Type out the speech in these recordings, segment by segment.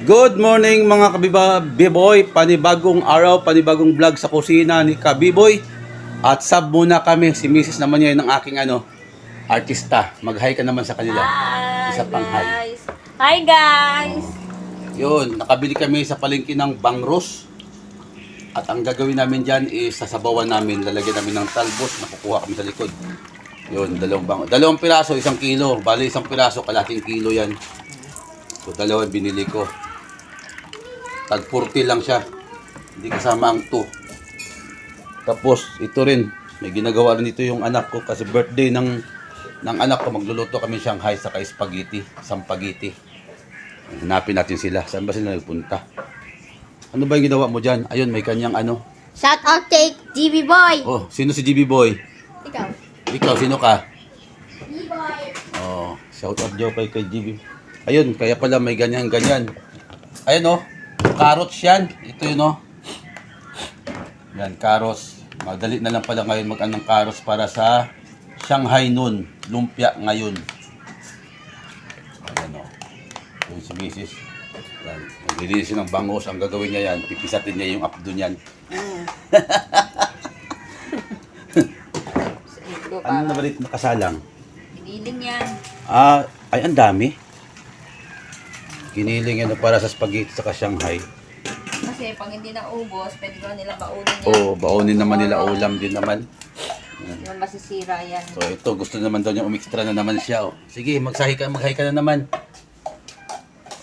Good morning mga kabiboy, panibagong araw, panibagong vlog sa kusina ni Kabiboy. At sub muna kami, si Mrs. naman yan ng aking artista. Mag-hi ka naman sa kanila. Hi Isa pang hi. guys! Hi guys! Yun, nakabili kami sa palengke ng bangros. At ang gagawin namin dyan is sasabawan namin, lalagyan namin ng talbos na kukuha kami sa likod. Yun, dalawang piraso, 1 kilo. Bali, 1 piraso, kalating kilo yan. So, dalawa binili ko. Tag 40 lang siya. Hindi kasama ang 2. Tapos, ito rin. May ginagawa rin ito yung anak ko kasi birthday ng anak ko. Magluluto kami Shanghai sa spaghetti. Sampagiti. Hanapin natin sila. Saan ba sila nagpunta? Ano ba yung ginawa mo dyan? Ayun, may kanyang Shout out kay GB Boy! Oh, sino si GB Boy? Ikaw? Ikaw, sino ka? GB Boy! Oh, shout out daw kay GB. Ayun, kaya pala may ganyan-ganyan. Ayun oh. Carrots yan. Ito yun, oh. Yan, carrots. Madali na lang pala ngayon mag-anong carrots para sa Shanghai noon. Lumpia ngayon. Ayan, oh. Yung si Mrs. Yan. Maglilinis ng bangos. Ang gagawin niya yan, pipisatin niya yung abdo niyan. Ano na ba dito nakasalang? Giniling yan. Ay, ang dami. Giniling yan para sa spaghetti sa Shanghai. Kasi pag hindi naubos, pwede ko nila baunin yan. Oo, baunin naman nila, ulam din naman. Hindi naman masisira yan. So ito, gusto naman daw niya umextra na naman siya. Oh. Sige, mag-hi ka na naman.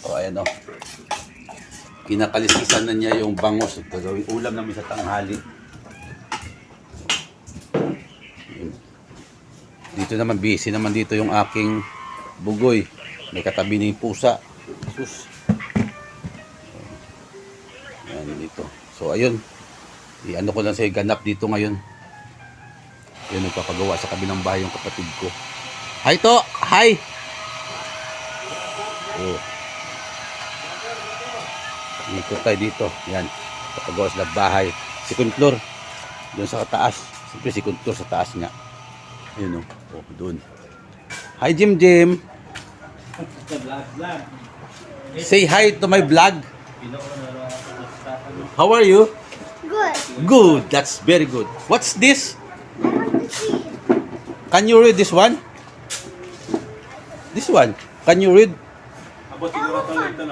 O, ayan o. Kinakaliskisan na niya yung bangos. Gagawin ulam namin sa tanghali. Dito naman, busy naman dito yung aking bugoy. May katabi na yung pusa. Sus. Ayan dito. So ayun. I-ano ko lang sa ganap dito ngayon. Yan nagpapagawa sa kabilang bahay yung kapatid ko. Hi to! Hi! Oh. Dito tayo dito. Yan. Papagawa sila bahay. Second floor. Doon sa taas. Siyempre second floor sa taas nga. Ayun o. Oh, doon. Hi Jim Jim! Say hi to my vlog. How are you? Good. Good. That's very good. What's this? Can you read this one? This one. Can you read? Elephant. The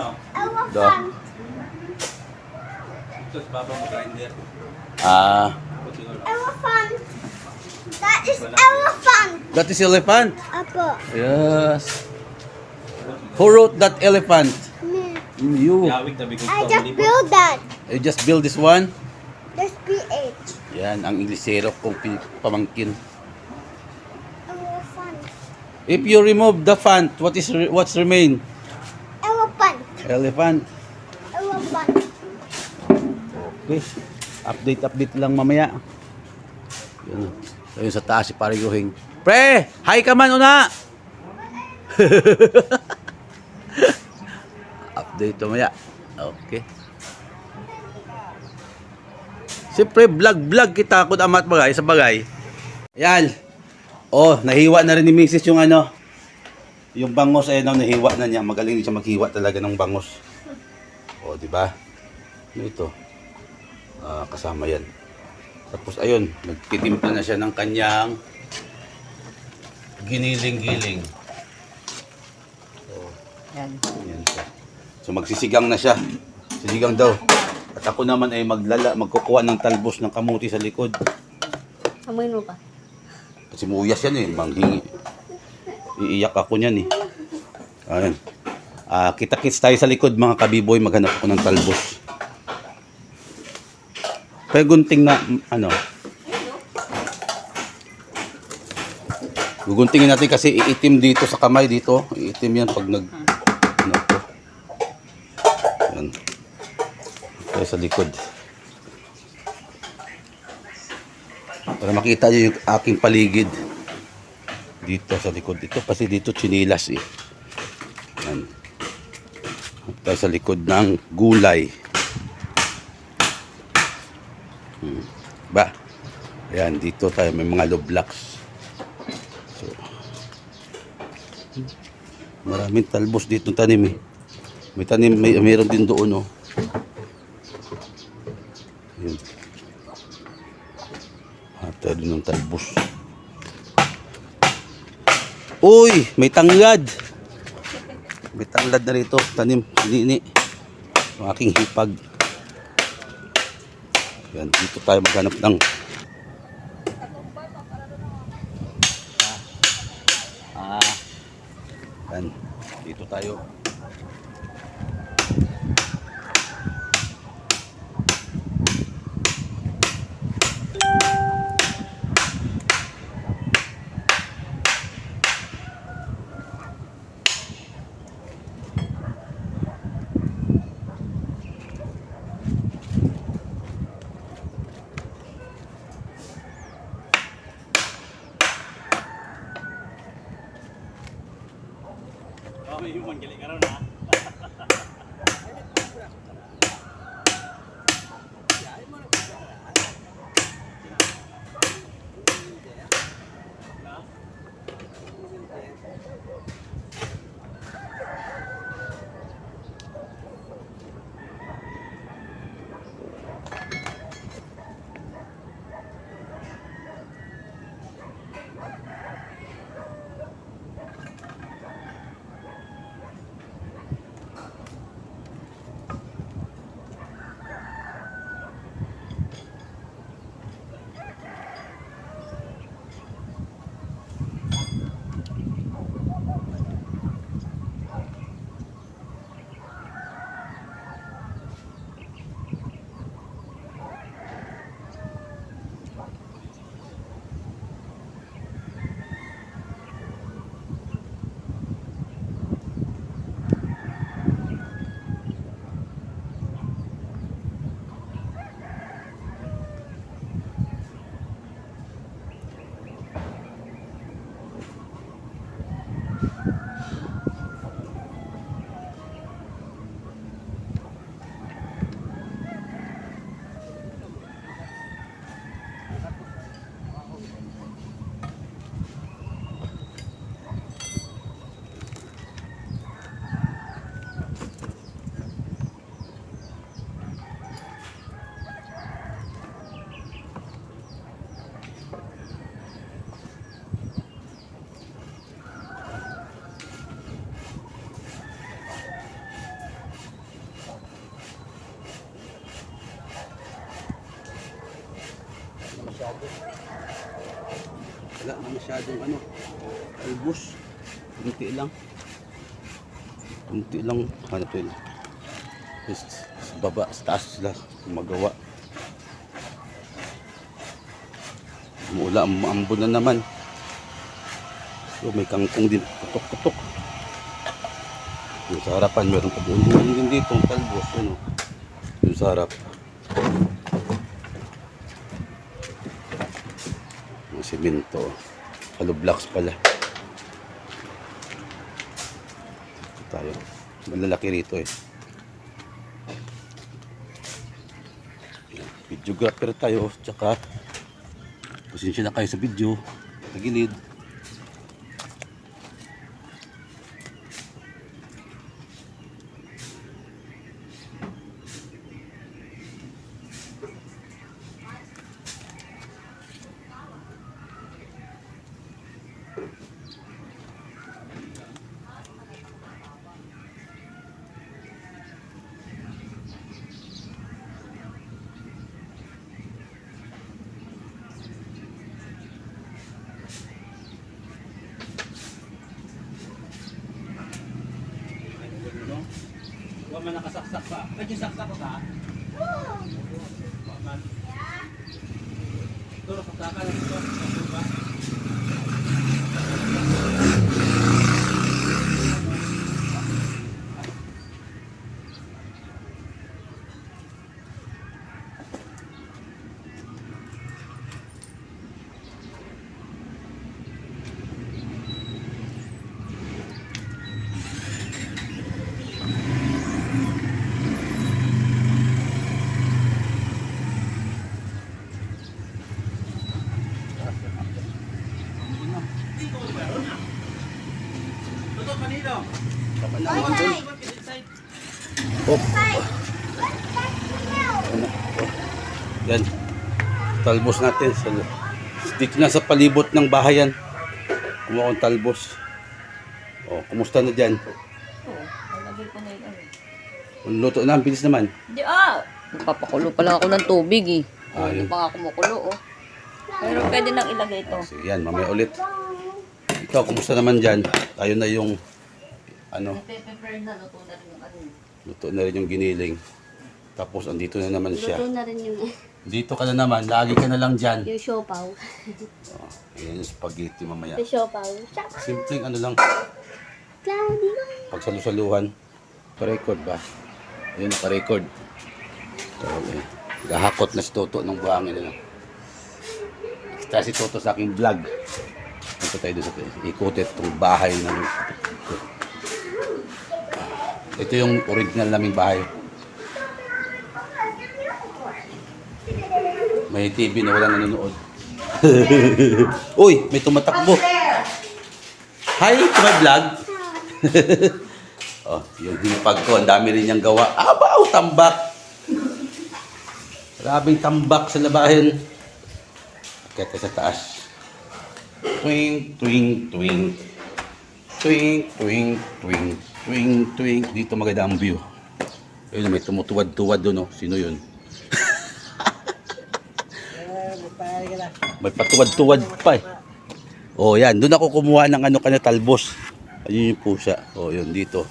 Elephant. That is elephant. that is elephant. Apo. Yes. Who wrote that elephant? Me. You. I just built that. You just build this one. There's PH. Yan ang Inglesero kong pamangkin. Elephant. If you remove the font, what's remain? Elephant. Elephant. Elephant. Okay. Update lang mamaya. Yan. Ayun sa taas si Pare Yuhing. Pre! Hi ka man una! Update mamaya. Okay. Siyempre, vlog kita kung amat bagay sa bagay. Ayan. Oh, nahiwa na rin ni Mrs. yung yung bangos ay nahiwa na niya. Magaling din siya maghiwa talaga ng bangos. Oh, di ba? Ano ito? Kasama yan. Tapos ayun, nagtitimpla na siya ng kanyang giniling-giling. Oh, Yan. yan siya. So magsisigang na siya. Sisigang daw. At ako naman ay magkukuha ng talbos ng kamuti sa likod. Amoyin mo pa. Kasi muyas yan manghingi. Iiyak ako niyan Ayun. Kita-kits tayo sa likod mga kabiboy, maghanap ako ng talbos. Pero gunting na, guguntingin natin kasi iitim dito sa kamay dito. Iitim yan pag yan. Tayo sa likod. Para makita nyo yung aking paligid. Dito sa likod. Ito kasi dito chinilas Yan. Tayo sa likod ng gulay. Ba? Ayan, dito tayo may mga low blocks. So, maraming talbos dito tanim May tanim, mayroon din doon, oh. Yun. At tayo din ng talbos. Uy! May tanglad! May tanglad na rito. Tanim, nini. Ang aking hipag. Yan, dito tayo maghanap ng yan, dito tayo. May human gali karon na. Wala na masyadong ano, albus. Kunti lang. Kunti lang. Hanap yun. Sa baba, sa taas sila magawa. Mula, maambon na naman. So, may kangkong din. Putok-putok. Yung sa harapan, meron pa doon. Yung dito, ang talbos. Ano? Yung sa harap. Yung simento. Hollow blocks pala. Ito tayo. Malalaki rito eh. Videographer tayo. Tsaka, pasensya na kayo sa video. Sa gilid. Huwag man nakasaksak pa. Pwede saksak ko ka? Huwag man. Ito, saksakan lang ito. Ba? Oh. Ano? Yan. Talbos natin. Dito na sa palibot ng bahayan. Kumuha akong talbos. Oh, kumusta na dyan? Oo, nalagay ko na yun. Ang luto na, ang bilis naman. Hindi Nagpapakulo pa lang ako ng tubig eh. Hindi Yun. pa nga kumukulo oh. Pero pwede nang ilagay ito. So, yan, mamaya ulit. Ikaw, kumusta naman dyan? Tayo na yung, Nagpe-prepare na, luto na rin yung ano. luto na rin yung giniling. Tapos, andito na naman siya. Luto na rin yung, Dito ka na naman, lagi ka na lang dyan. yung siopaw. Ayan yung spaghetti mamaya. Yung siopaw. Simpleng ano lang, Cloudy. pagsalusaluhan. Pa-record ba? Ayun, pa-record. So, okay. Gahakot na si Toto ng buhangin. Ano. Kita si Toto sa aking vlog. Ito tayo doon sa ikutit itong bahay na ito yung original naming bahay. May TV na walang nanonood. Uy, may tumatakbo. Hi, to my vlog. Oh, yung hipag ko, ang dami rin niyang gawa. Abaw, tambak. Maraming tambak sa labahin. Akit sa taas. Twing, twing, twing. Twing, twing, twing. Twing, twing. Dito maganda ang view. Ayun, may tumutuwad-tuwad doon, oh. Sino yun? May patuwad-tuwad pa eh. Oh, yan. Doon ako kumuha ng talbos. Ayun yung pusa. Oh, yun dito.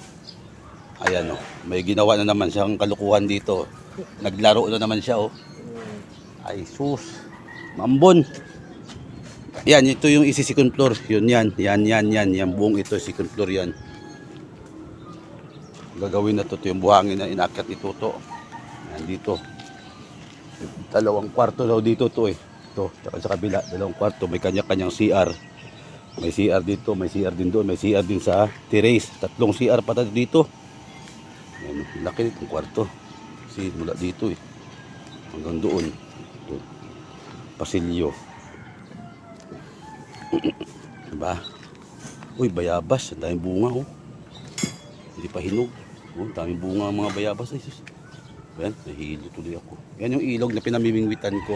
Ayan, oh. May ginawa na naman siyang kalukuhan dito. Naglaro na naman siya, oh. Ay, sus. Mambon. Yan, ito yung second floor. Yun yan. Yan. Yan buong ito, second floor yan. Gagawin na to. Ito yung buhangin na inakyat ni Toto. Yan dito. 2 kwarto daw dito to eh. Ito, sa kabila, 2 kwarto. May kanya-kanyang CR. May CR dito, may CR din doon. May CR din sa terrace. 3 CR pa dito. Yan, laki nitong kwarto. Kasi mula dito eh. Hanggang doon. Ito. Pasilyo. Diba? Uy, bayabas. Ang daming bunga oh. Hindi pa hinog. Oh, ang daming bunga ang mga bayabas. Ay, sus. Yan, nahihilo tuloy ako. Yan yung ilog na pinamimingwitan ko.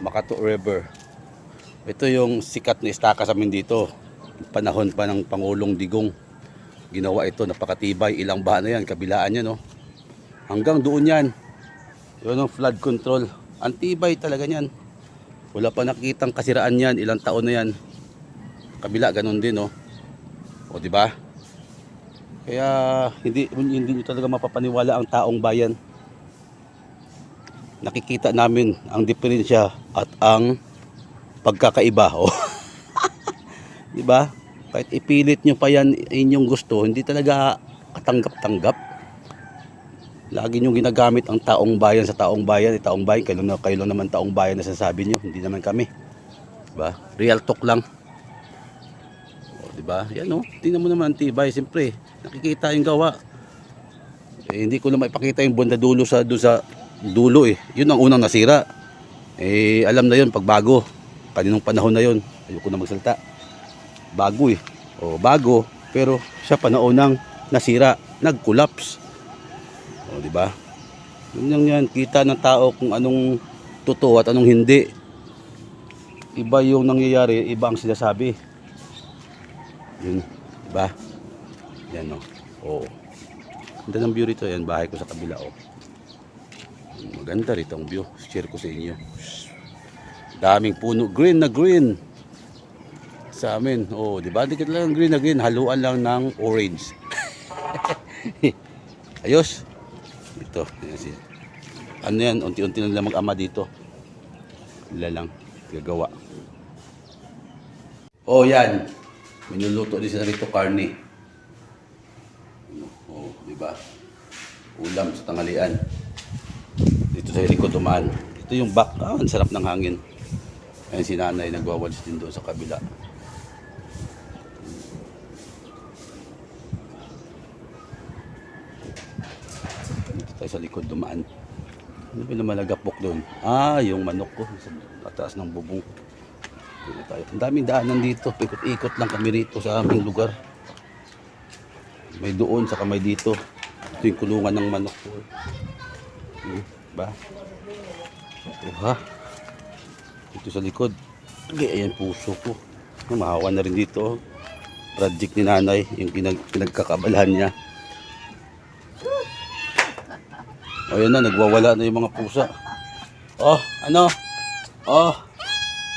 Makato River. Ito yung sikat na istaka sa amin dito. Panahon pa ng Pangulong Digong. Ginawa ito, napakatibay. Ilang baha na yan, kabilaan yan. No? Hanggang doon yan. Yun ang flood control. Antibay talaga yan. Wala pa nakitang kasiraan yan. Ilang taon na yan. Kabila, ganun din. No? O, diba? Kaya hindi nyo talaga mapapaniwala ang taong bayan. Nakikita namin ang diferensya at ang pagkakaiba. Oh. Diba? Kahit ipilit nyo pa yan inyong gusto, hindi talaga katanggap-tanggap. Lagi nyo ginagamit ang taong bayan sa taong bayan. Taong bayan, kayo lang naman taong bayan na sasabi nyo, hindi naman kami. Diba? Real talk lang. O, diba? Yan o, tingnan mo naman ang tibay. Siyempre, nakikita yung gawa. Eh, hindi ko na maipakita yung banda dulo sa dulo eh. Yun ang unang nasira. Eh, alam na yun pag bago. Kaninong panahon na yun. Ayoko na magsalita. Bago eh. O, bago. Pero siya pa na unang nasira. Nag-collapse. O, diba? Yun lang yan. Kita ng tao kung anong totoo at anong hindi. Iba yung nangyayari. Iba ang sinasabi. Yun. Diba? Yan o. Oo. Ganda ng view rito. Yan, bahay ko sa kabila o. Maganda rito ang view. Share ko sa inyo. Daming puno. Green na green. Sa amin. Oh, di ba? Di ka lang green na green. Haluan lang ng orange. Ayos. Ito. Ano yan? Unti-unti lang mag-ama dito. Wala lang. Gagawa. Oh, yan. Minuluto din sila rito karne. Oh, di ba? Ulam sa tanghalian. Dito sa Rico dumaan. Ito yung back. Ah, ang sarap ng hangin. Ayan si nanay nagwawalis din doon sa kabila. Dito tayo sa likod dumaan. Ano ba na malagapok doon? Ah, yung manok ko. Sa taas ng bubong. Dito tayo. Ang daming daanan dito. Ikot-ikot lang kami rito sa aming lugar. May doon sa kamay dito. Ito Ito yung kulungan ng manok ko. Ba? Ito ha. Ito sa likod. Okay, ayan puso ko. Mahawa na rin dito. Project ni nanay, yung pinagkakabalahan niya. Ayan na, nagwawala na yung mga pusa. Oh, ano? Oh,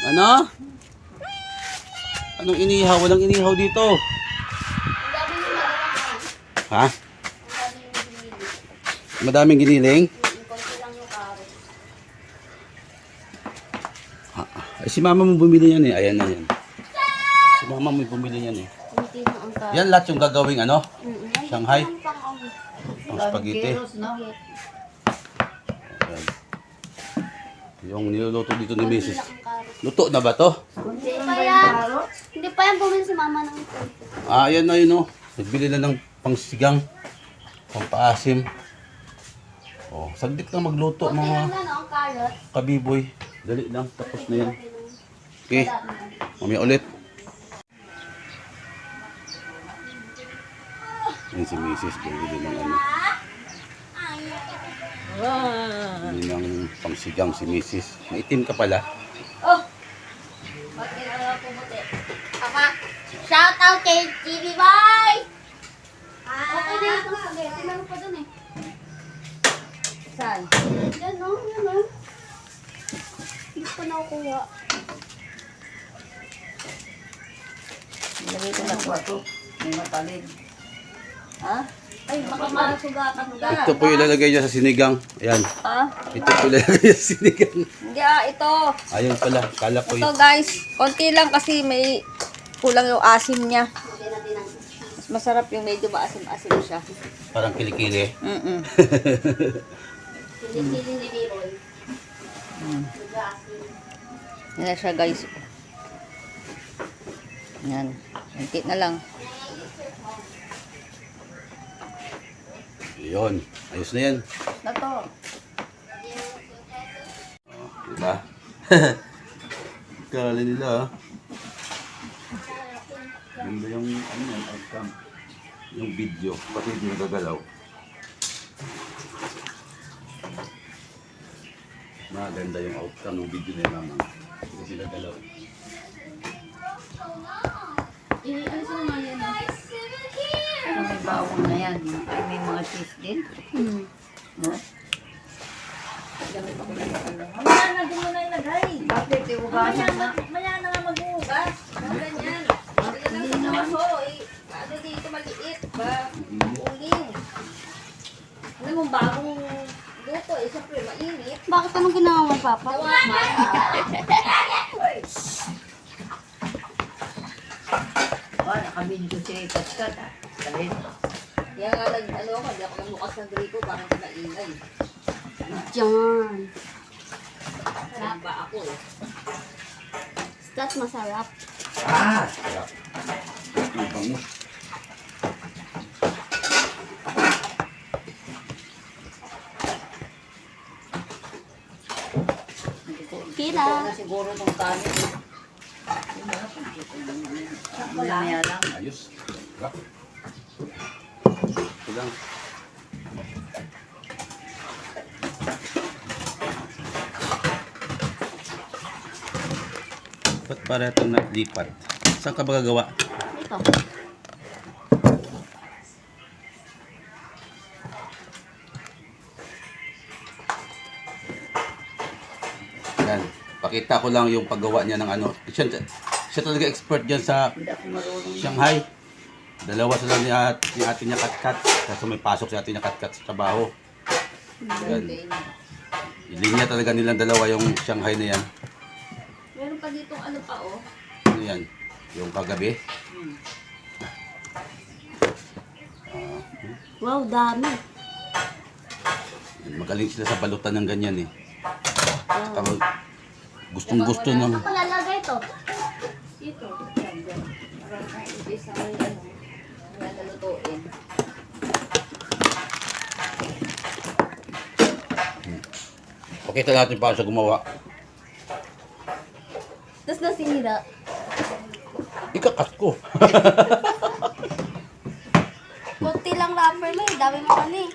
ano? Anong inihaw? Walang inihaw dito. Ha? Madaming giniling? Ay, si mama mo bumili yan eh. Ayan na yan. Si mama mo bumili yan eh. Yan lahat yung gagawing ano? Shanghai? Pang spaghetti. Ayan. Yung niluluto dito ni Mrs. Luto na ba to? Hindi pa yan. Hindi pa yan bumili si mama ng ito. Ah, ayan na yun oh. Nagbili na ng pangsigang. Pampaasim. Oh, saglit lang magluto mga Ano ang carrot? kabiboy. Dali lang, tapos na yan. Okay, mamaya ulit. Yan si Mrs. Bumili ng ano. Bumili ng pangsigang si Mrs. Maitim ka pala. Oh! Ba't kailangan pumuti? Papa, shout out kay TV Boy! Okay na ito spaghetti. Meron pa dun eh. Saan? Yan o, yan o. Hindi ko nakukuha. Nilagay ko na po ito. May matalid. Ha? Ay, baka masugatan ka. Ito po ilalagay niya sa sinigang. Ayan. Ha? Ito po ilalagay niya sa sinigang. Hindi ito. Ayun pala, kala ko Ito guys, konti lang kasi may kulang yung asim niya. Mas masarap yung medyo maasim-asim siya. parang kilikili. Hindi ni Biboy. Yan na siya guys. Yan. Kunti na lang. Yun. Ayos na yan. Na to. Diba? Kala nila ah. Ganda yung ano yan, outcome. Yung video. Pati hindi nagagalaw. Maganda yung outcome ng video na yung mamang. Hindi sila galaw. Ano sa mga yan? So, may bawang na yan. Ay, may mga cheese din. No? Mamaya na, doon mo na ilagay. Bakit iugasan na? Mamaya na nga mag-uugas. Ganyan. Hindi naman ho. Ano dito maliit. Uling. Alam mo, bagong luto. Siyempre, mainit. Bakit anong ginawa mo, Papa? Nakabinyo si Katkat ah. Kalin. Kaya nga ano ako, hindi ako namukas ng gripo, parang kinaingay. Diyan. Sarap ba ako eh. That's masarap. Sarap. Ang bangus. Pila. Na siguro nung kanin. Mamaya lang. Ayos. Sarap. Ito lang. Ba't para itong naglipat? Saan ka ba gagawa? Ito. Yan. Pakita ko lang yung paggawa niya ng ano. Siya talaga expert dyan sa Shanghai. Dalawa sila ni ate niya Katkat. Kasi may pasok si ate niya Katkat sa trabaho. Yan. Ilinya talaga nilang dalawa yung Shanghai na yan. Meron pa dito ano pa oh. Ano yan? Yung kagabi. Wow, dami. Magaling sila sa balutan ng ganyan eh. Tapos gustong gusto ng... Ako lalagay ito. Dito. Parang ibig sa may ano. Wala na lutuin. Pakita natin paano siya gumawa. Tapos nasira. Ikakat ko. Kunti lang wrapper lang. dami mo ano eh.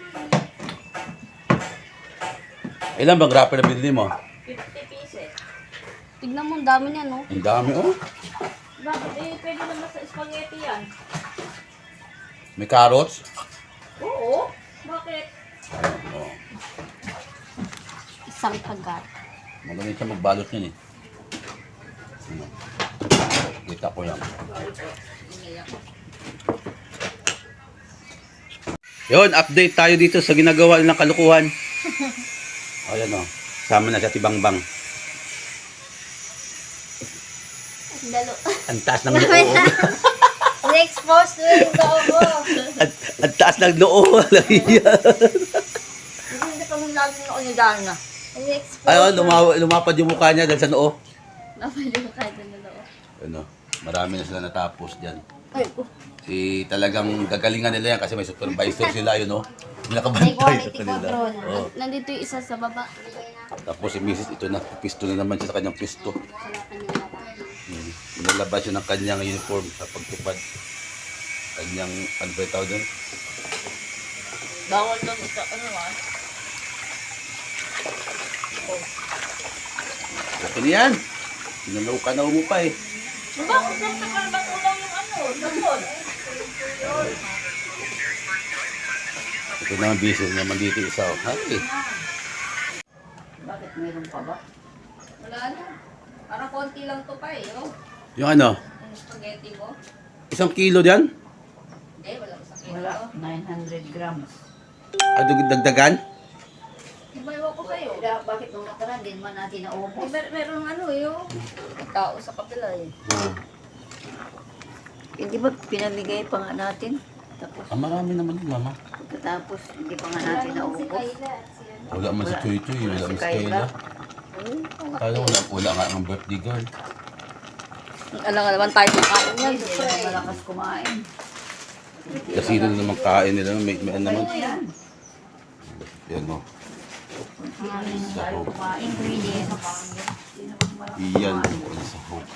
Ilan bang wrapper na binili mo? 50 pieces. Tignan mo, ang dami niya, no? Ang dami, oh. Bakit pwede naman sa spaghetti yan? May carrots. Oo. Bakit? Oh. Isang kagat. Magaling siya magbalot yan eh. Ano? Kita ko yan. Yun, update tayo dito sa ginagawa ng kalukuhan. Ayan o, sama na sa Tibangbang. Lalo. Ang taas ng noo. Na-expose ko yung tao ko. Ang taas ng noo. Hindi pa mong lagi na niya dahil na. Na-expose. Ayun, lumapad yung mukha niya dahil sa noo. Napali mo kahit ano loo. Ano, marami na sila natapos dyan. Ay, oh. Talagang gagalingan nila yan kasi may supervisor sila yun, no? May Nakabantay sa quality kanila. control. Oo. Nandito yung isa sa baba. Tapos si Mrs. ito na, pisto na naman siya sa kanyang pisto. Nilalabas siya ng kanyang uniform sa pagtupad. Kanyang, ano ba yung tawag doon? Bawal lang ito. Ano ah? Okay na yan. Sinalaw ka na mo pa eh. Bakit ganito ka naman ulang yung ano? Sabon. Ito naman busy naman dito isa. Oh. Happy. Bakit meron pa ba? Wala na. Parang konti lang to pa eh. Oh. Yung ano, Yung spaghetti mo. 1 kilo diyan? Hindi, wala sa kilo. Wala. 900 grams. Dagdagan? Iba iwan ko sa'yo. Bakit nung nakaraan din man natin naubos? Meron ano yung tao sa kapila eh. Hindi ba pinamigay pa nga natin? Tapos Marami naman yun, mama. pagkatapos hindi pa nga natin naubos. Wala man si Chuy Chuy, wala man si Kayla. Kaya wala nga ang birthday girl. Alam nga naman tayo kakain yan. Hindi na malakas kumain. Kasi na naman kain nila, may ano naman. Yan o. Tayo kumain. Ingredients. Iyan. Wala sa hope.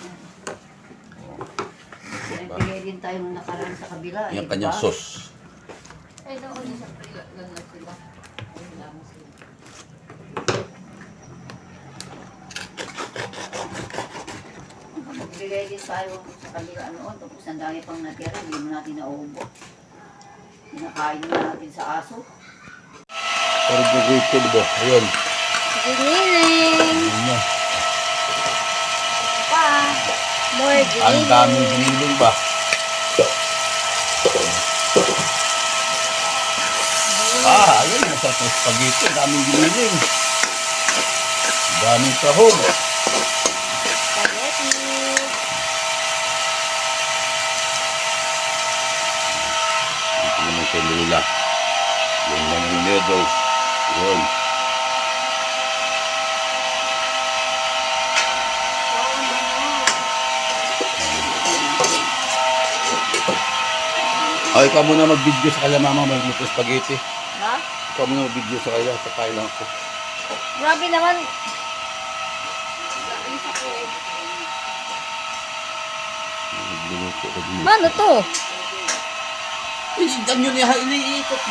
Pinagpigay din tayo nung nakaraan sa kabila. Yan eh, kanyang diba? sauce. Ay, doon yung sa prila. Lang na sila. Nagbigay din tayo sa kabila noon. Tapos ang dami pang natira. Hindi mo natin naubos. Pinakain na natin sa aso. Pero bugay ko, diba? Ayun. Giniling! Ayun. Pa! More Ang giniling! daming giniling ba? Ayun. Nasa spaghetti. Ang daming giniling. Ang daming sahog. Spaghetti! Ito naman kay Lula. Yung mga noodles. Yun. Ay, ikaw muna mag-video sa kanya, mama. Magluto spaghetti. Ha? Ikaw muna mag-video sa kanya. Sa kaya lang ako. Grabe naman. Magluluto ka dito. Ano to? Dyan yun iniikot.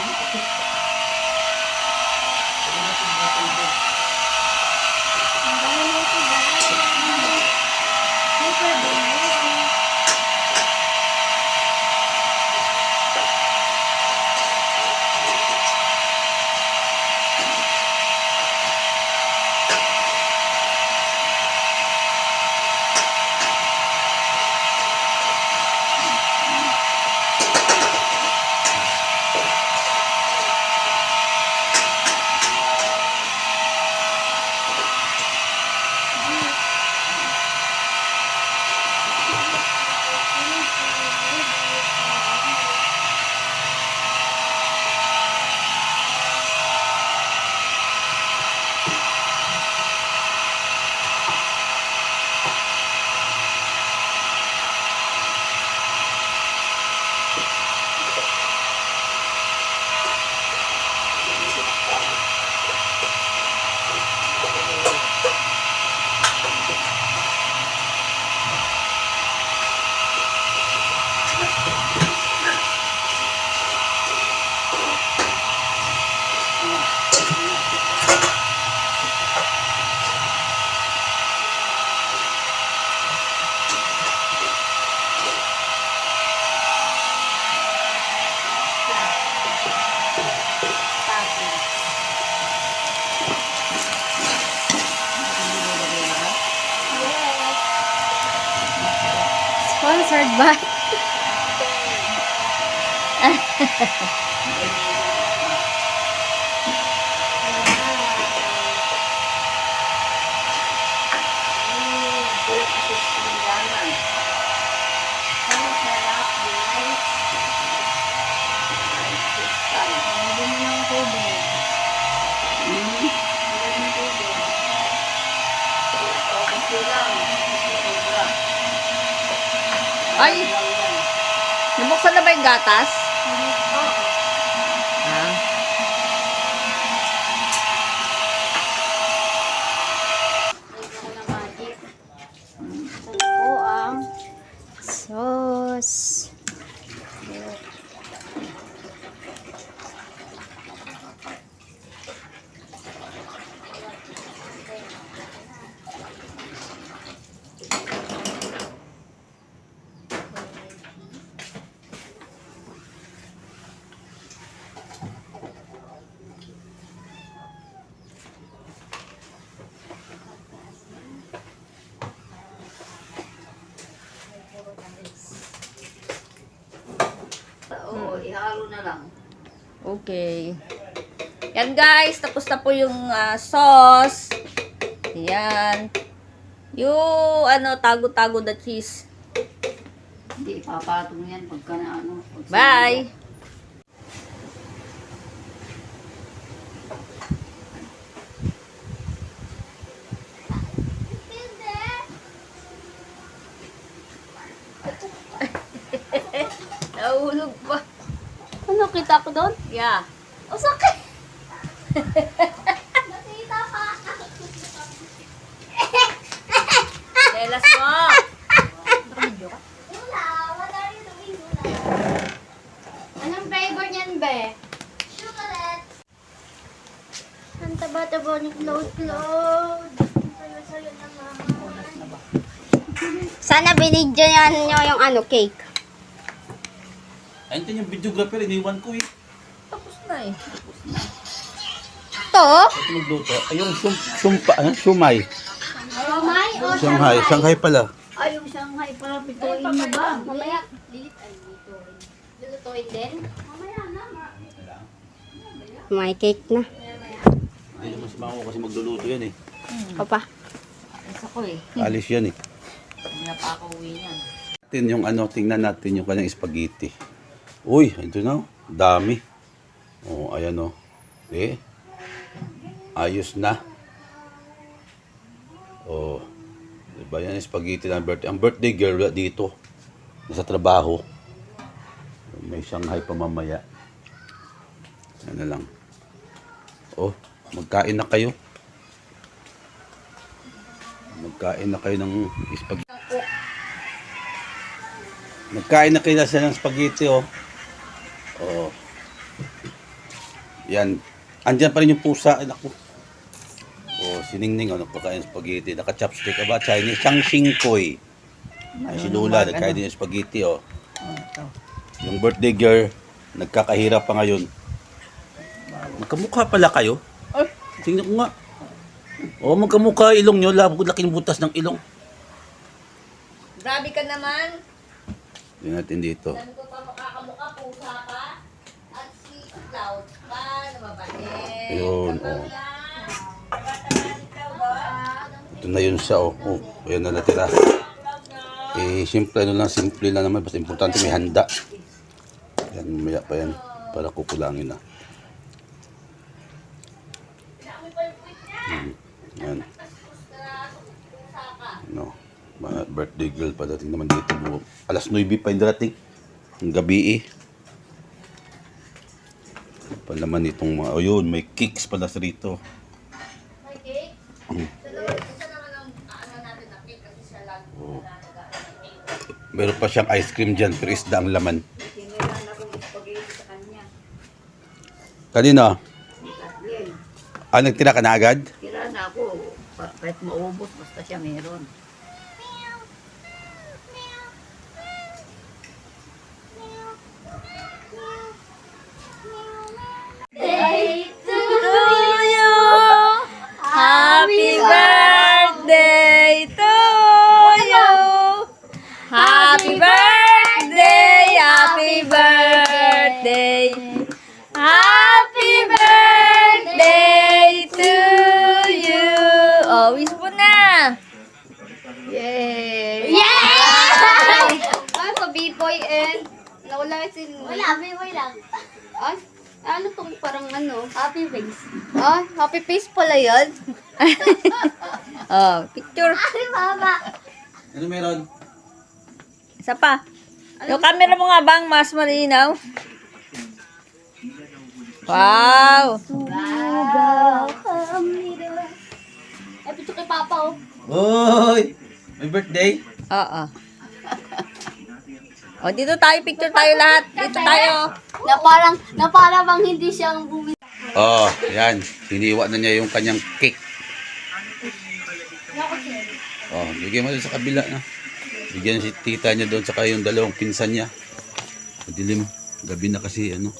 Sponsored by... Ay! Nabuksan na ba yung gatas? Ah. Ito ang sauce. Oo, ihalo na lang. Okay. Yan guys, tapos na po yung sauce. Yan. Yung tago-tago na cheese. Hindi, ipapatong yan pagka na ano. Bye! Nahulog pa. Ano, kita ko doon? Yeah. O, sakit! Nakita pa! Lelas mo. Lula, wala rin namin lula. Anong flavor niyan, be? Chocolate. Ang taba-taba ni Claude. Sayo-sayo naman. Sana binidyo nyo yung cake. Ayun din yung videographer, iniwan ko eh. Tapos na eh. To? Ito magluto. Ay, yung shumay. Romay o Shanghai pala. Ay, yung Shanghai pala, pituin mo ba? Mamaya, lulutuin din. Mamaya na. May cake na. Hindi naman si Mamo kasi magluluto yan eh. Papa. Isa ko eh. Alis yan eh. Hindi na pa ako uwi niyan. Tingnan natin yung kanyang spaghetti. Uy, ito na. Dami. Oh, ayan oh. Eh. Ayos na. Oh. Diba yan yung spaghetti ng birthday. Ang birthday girl dito. Nasa trabaho. May Shanghai pa mamaya. Ano lang. Oh, magkain na kayo. Magkain na kayo ng spaghetti. Magkain na kayo ng spaghetti oh. Oh. Yan. Andyan pa rin yung pusa. Ay, naku. Oh, siningning nagpakain ng spaghetti. Naka-chopstick ba? Chinese. Changxing Koi. Ay, si Lula, nagkain din yung spaghetti oh. Yung birthday girl, nagkakahirap pa ngayon. Magkamukha pala kayo. Ay. Tingnan ko nga. Oh, magkamukha ilong nyo. Laking butas ng ilong. Grabe ka naman. Tingnan natin dito. Saan ko pa makakamukha, pusa ka? At si Cloud pa, namabalik. Ayun, oh. Ito na yun siya, oh. Oh, ayan na natira. Eh, simple lang naman. Basta importante may handa. Yan, maya pa yan. Para kukulangin na. Yan. No. Mga birthday girl pa dating naman dito. Alas 9 pa yung dating. Ang gabi eh. Palaman itong mga, oh yun, may cakes pala sa rito. May cake? Isa naman ang natin na cake kasi siya lang. Oh. Meron pa siyang ice cream dyan, pero isda ang laman. Tingilan akong spaghetti sa kanya. Kanina, Ah, nagtira ka na agad? Tira na ako. Kahit maubos, basta siya meron. Day to To you. Happy birthday to you. Happy birthday, happy birthday. Happy birthday to you. Oh, wish mo na. Yay! Yay! Ay, pa-B-boy and nawala si... Wala, B-boy lang. Ay, ano tong parang ano? Happy face. Oh, happy face pala yun. Oh, picture. Ay, mama. Ano meron? Isa pa. Yung camera mo nga bang mas malinaw? Wow. Ay, picture kay Papa, oh. Hoy! May birthday? Oo. Oh, dito tayo, picture tayo lahat. Dito tayo. Na parang bang hindi siyang bumili. Oh, yan. Hiniwa na niya yung kanyang cake. Oh, bigyan mo dun sa kabila na. Bigyan si tita niya doon saka yung dalawang pinsan niya. Madilim. Gabi na kasi ano.